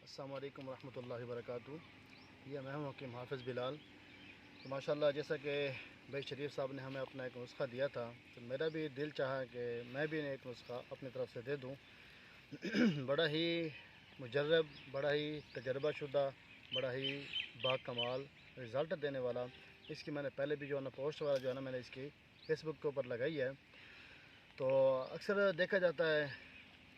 السلام علیکم ورحمۃ اللہ وبرکاتہ۔ یہ میں ہوں حکیم حافظ بلال۔ تو ماشاءاللہ جیسا کہ بھائی شریف صاحب نے ہمیں اپنا ایک نسخہ دیا تھا، تو میرا بھی دل چاہا کہ میں بھی ایک نسخہ اپنی طرف سے دے دوں۔ بڑا ہی مجرب، بڑا ہی تجربہ شدہ، بڑا ہی با کمال رزلٹ دینے والا۔ اس کی میں نے پہلے بھی جو ہے نا پوسٹ وغیرہ جو ہے نا میں نے اس کی فیس بک کے اوپر لگائی ہے۔ تو اکثر دیکھا جاتا ہے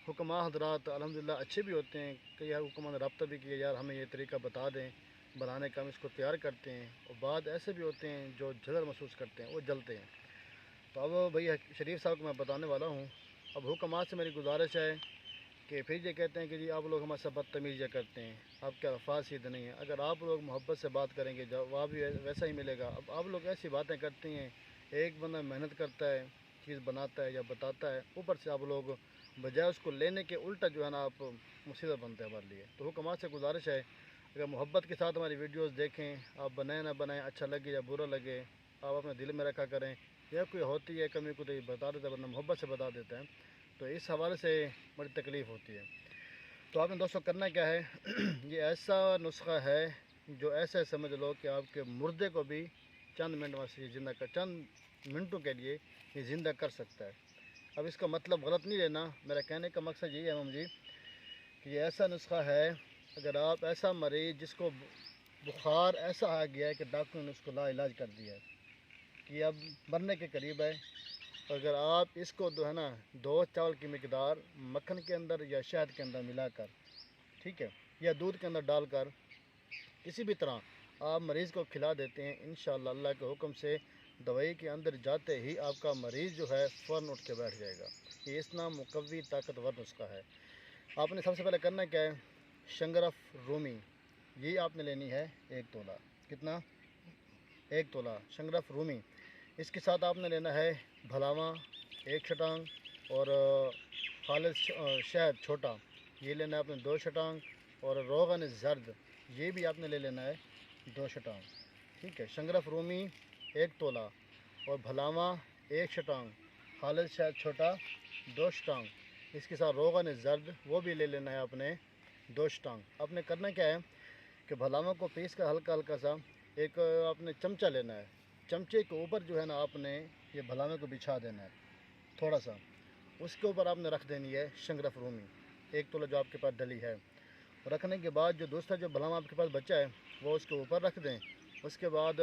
حکماء حضرات الحمدللہ اچھے بھی ہوتے ہیں، کئی حکماء نے رابطہ بھی کیا یار ہمیں یہ طریقہ بتا دیں بنانے کا، ہم اس کو تیار کرتے ہیں، اور بعد ایسے بھی ہوتے ہیں جو جھجھک محسوس کرتے ہیں، وہ جلتے ہیں۔ تو اب بھئی شریف صاحب کو میں بتانے والا ہوں۔ اب حکماء سے میری گزارش ہے کہ پھر یہ کہتے ہیں کہ جی آپ لوگ ہمارے ساتھ بدتمیزیاں کرتے ہیں، آپ کے الفاظ سیدھے نہیں ہیں۔ اگر آپ لوگ محبت سے بات کریں گے جواب بھی ویسا ہی ملے گا۔ اب آپ لوگ ایسی باتیں کرتے ہیں، ایک بندہ محنت کرتا ہے، چیز بناتا ہے یا بتاتا ہے، اوپر سے آپ لوگ بجائے اس کو لینے کے الٹا جو ہے نا آپ مصیبت بنتے ہیں ہمارے لیے۔ تو حکماء سے گزارش ہے اگر محبت کے ساتھ ہماری ویڈیوز دیکھیں، آپ بنائیں نہ بنائیں، اچھا لگے یا برا لگے، آپ اپنے دل میں رکھا کریں، یا کوئی ہوتی ہے کمی کو تو یہ بتا دیتا ہے، ورنہ محبت سے بتا دیتا ہے، تو اس حوالے سے بڑی تکلیف ہوتی ہے۔ تو آپ نے دوستوں کرنا کیا ہے، یہ ایسا نسخہ ہے جو ایسے سمجھ لو کہ آپ کے مردے کو بھی چند منٹ میں زندہ چند منٹوں کے لیے یہ زندہ کر سکتا ہے۔ اب اس کا مطلب غلط نہیں لینا، میرا کہنے کا مقصد یہی ہے امام جی کہ یہ ایسا نسخہ ہے، اگر آپ ایسا مریض جس کو بخار ایسا آ گیا ہے کہ ڈاکٹر نے اس کو لا علاج کر دیا ہے کہ اب مرنے کے قریب ہے، اگر آپ اس کو جو ہے نا 2 چاول کی مقدار مکھن کے اندر یا شہد کے اندر ملا کر، ٹھیک ہے، یا دودھ کے اندر ڈال کر کسی بھی طرح آپ مریض کو کھلا دیتے ہیں، انشاءاللہ اللہ کے حکم سے دوائی کے اندر جاتے ہی آپ کا مریض جو ہے فوراً اٹھ کے بیٹھ جائے گا۔ یہ اتنا مقوی طاقتور نسخہ ہے۔ آپ نے سب سے پہلے کرنا کیا ہے، شنگرف رومی یہ آپ نے لینی ہے 1 تولہ۔ کتنا؟ 1 تولہ شنگرف رومی۔ اس کے ساتھ آپ نے لینا ہے بھلاواں 1 چھٹانگ، اور خالص شہد چھوٹا یہ لینا ہے آپ نے 2 چھٹانگ، اور روغن زرد یہ بھی آپ نے لے لینا ہے 2 چھٹانگ، ٹھیک ہے۔ شنگرف رومی 1 تولہ، اور بھلاواں 1 چھٹانگ، خالص شہد چھوٹا 2 چھٹانگ، اس کے ساتھ روغن زرد وہ بھی لے لینا ہے آپ نے 2 چھٹانگ۔ آپ نے کرنا کیا ہے کہ بھلاواں کو پیس کر ہلکا ہلکا سا ایک آپ نے چمچہ لینا ہے، چمچے کے اوپر جو ہے نا آپ نے یہ بھلاوے کو بچھا دینا ہے تھوڑا سا، اس کے اوپر آپ نے رکھ دینی ہے شنگرف رومی 1 تولہ جو آپ کے پاس ڈلی ہے۔ رکھنے کے بعد جو دوسرا جو بھلاواں آپ کے پاس بچا ہے وہ اس کے اوپر رکھ دیں۔ اس کے بعد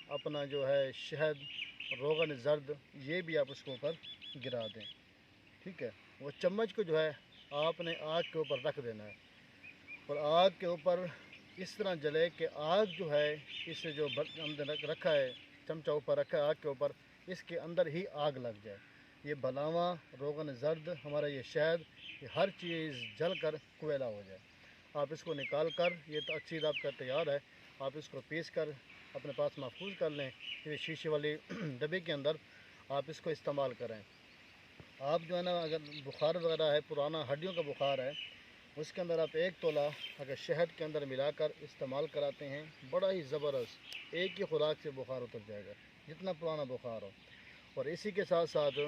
اپنا جو ہے شہد، روغن زرد یہ بھی آپ اس کے اوپر گرا دیں، ٹھیک ہے۔ وہ چمچ کو جو ہے آپ نے آگ کے اوپر رکھ دینا ہے، اور آگ کے اوپر اس طرح جلے کہ آگ جو ہے اس سے جو اندر رکھا ہے چمچہ اوپر رکھا ہے آگ کے اوپر، اس کے اندر ہی آگ لگ جائے۔ یہ بھلاواں، روغن زرد، ہمارا یہ شہد، یہ ہر چیز جل کر کوئلہ ہو جائے۔ آپ اس کو نکال کر، یہ تو چیز آپ کا تیار ہے، آپ اس کو پیس کر اپنے پاس محفوظ کر لیں، پھر شیشے والی ڈبے کے اندر آپ اس کو استعمال کریں۔ آپ جو ہے نا اگر بخار وغیرہ ہے، پرانا ہڈیوں کا بخار ہے، اس کے اندر آپ 1 تولہ اگر شہد کے اندر ملا کر استعمال کراتے ہیں، بڑا ہی زبردست ایک ہی خوراک سے بخار اتر جائے گا، جتنا پرانا بخار ہو۔ اور اسی کے ساتھ ساتھ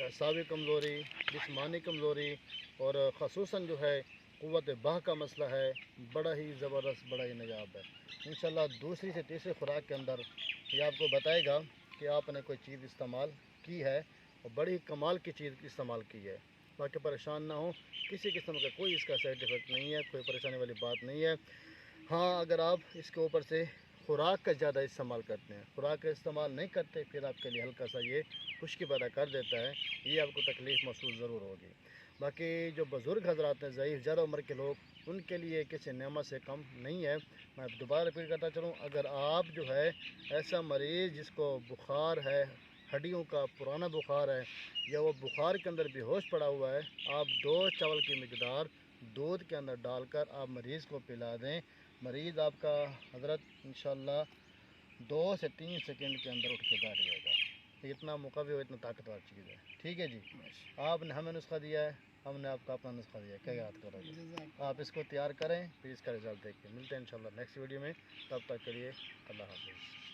اعصابی کمزوری، جسمانی کمزوری، اور خصوصاً جو ہے قوت بہ کا مسئلہ ہے، بڑا ہی زبردست، بڑا ہی نجاب ہے۔ انشاءاللہ دوسری سے تیسری خوراک کے اندر یہ آپ کو بتائے گا کہ آپ نے کوئی چیز استعمال کی ہے اور بڑی کمال کی چیز استعمال کی ہے۔ باقی پریشان نہ ہوں، کسی قسم کا کوئی اس کا سائیڈ ایفیکٹ نہیں ہے، کوئی پریشانی والی بات نہیں ہے۔ ہاں اگر آپ اس کے اوپر سے خوراک کا زیادہ استعمال کرتے ہیں، خوراک کا استعمال نہیں کرتے، پھر آپ کے لیے ہلکا سا یہ خشکی پیدا کر دیتا ہے، یہ آپ کو تکلیف محسوس ضرور ہوگی۔ باقی جو بزرگ حضرات ہیں، ضعیف زیادہ عمر کے لوگ، ان کے لیے کسی نعمت سے کم نہیں ہے۔ میں دوبارہ ریپیٹ کرتا چلوں، اگر آپ جو ہے ایسا مریض جس کو بخار ہے، ہڈیوں کا پرانا بخار ہے، یا وہ بخار کے اندر بے ہوش پڑا ہوا ہے، آپ 2 چاول کی مقدار دودھ کے اندر ڈال کر آپ مریض کو پلا دیں، مریض آپ کا حضرت انشاءاللہ 2 سے 3 سیکنڈ کے اندر اٹھ کے بیٹھ جائے گا۔ اتنا مقوی اور اتنا طاقتور چیز ہے، ٹھیک ہے جی۔ آپ نے ہمیں نسخہ دیا ہے، ہم نے آپ کو اپنا نسخہ دیا ہے، کیا یاد کرو گے؟ آپ اس کو تیار کریں، پھر اس کا رزلٹ دیکھیں۔ ملتے ہیں انشاءاللہ نیکسٹ ویڈیو میں، تب تک کے لیے اللہ حافظ۔